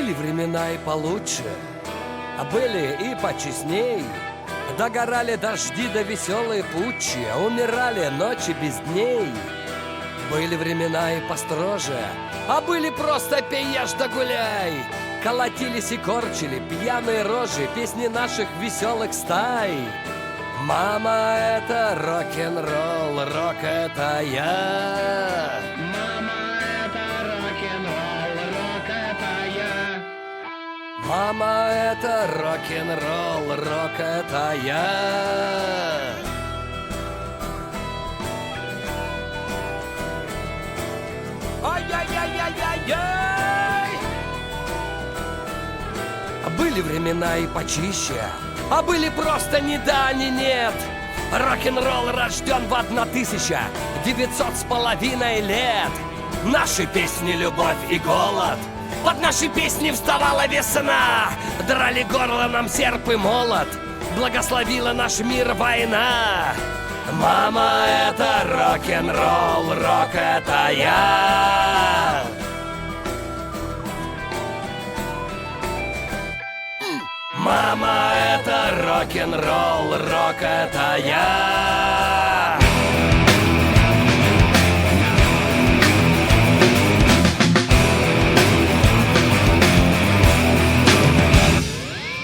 Были времена и получше, а были и почестней. Догорали дожди да веселые путчи, а умирали ночи без дней. Были времена и построже, а были просто пей, ешь да гуляй. Колотились и корчили пьяные рожи песни наших веселых стай. Мама, это рок-н-ролл, рок это я. Мама, это рок-н-ролл, рок это я. Мама, это рок-н-ролл, рок это я. Ай-яй-яй-яй-яй-яй! Были времена и почище, а были просто ни да, ни нет. Рок-н-ролл рожден в 1900 с половиной лет. Наши песни любовь и голод, под наши песни вставала весна. Драли горло нам серп и молот, благословила наш мир война. Мама, это рок-н-ролл, рок это я. Мама, это рок-н-ролл, рок это я.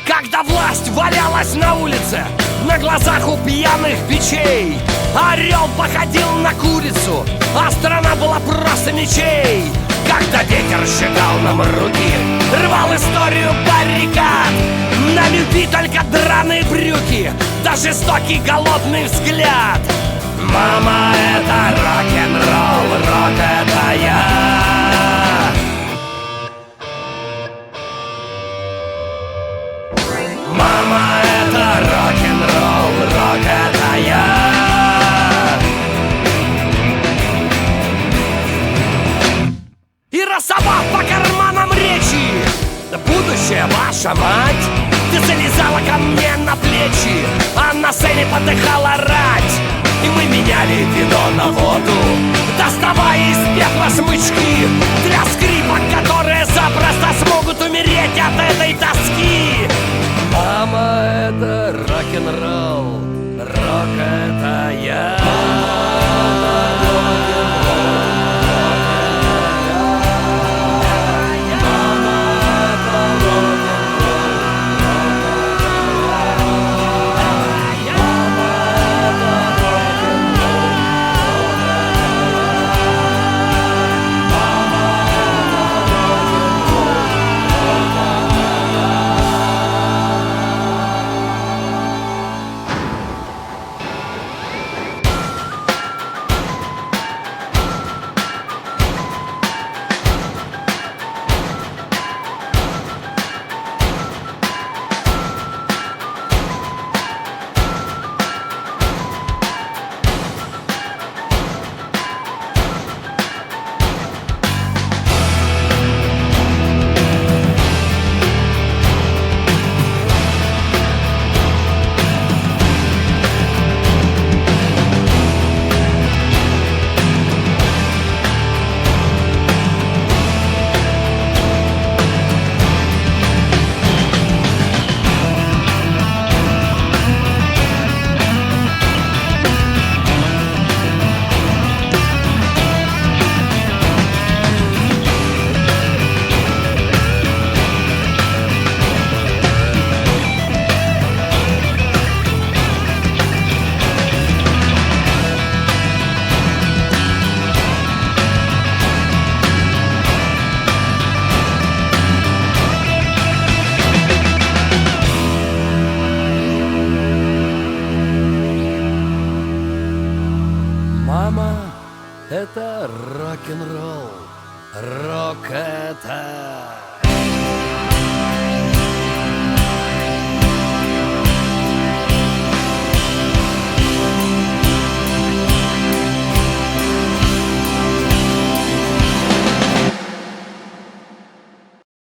Когда власть валялась на улице, на глазах у пьяных бичей, орел походил на курицу, а страна была просто ничей. Когда ветер сжигал нам руки, рвал историю баррикад, на любви только драные брюки, да жестокий голодный взгляд. Мама, это рок-н-ролл, рок это я. Мама, это рок-н-ролл, рок это я. И рассовав по карманам речи, будущее ваша мать, ты залезала ко мне на плечи, а на сцене подыхала рать. И мы меняли вино на воду, доставая из пепла смычки для скрипок, которые запросто смогут умереть от этой тоски. Мама, это рок-н-ролл, рок это я. Мама, это рок-н-ролл, рок это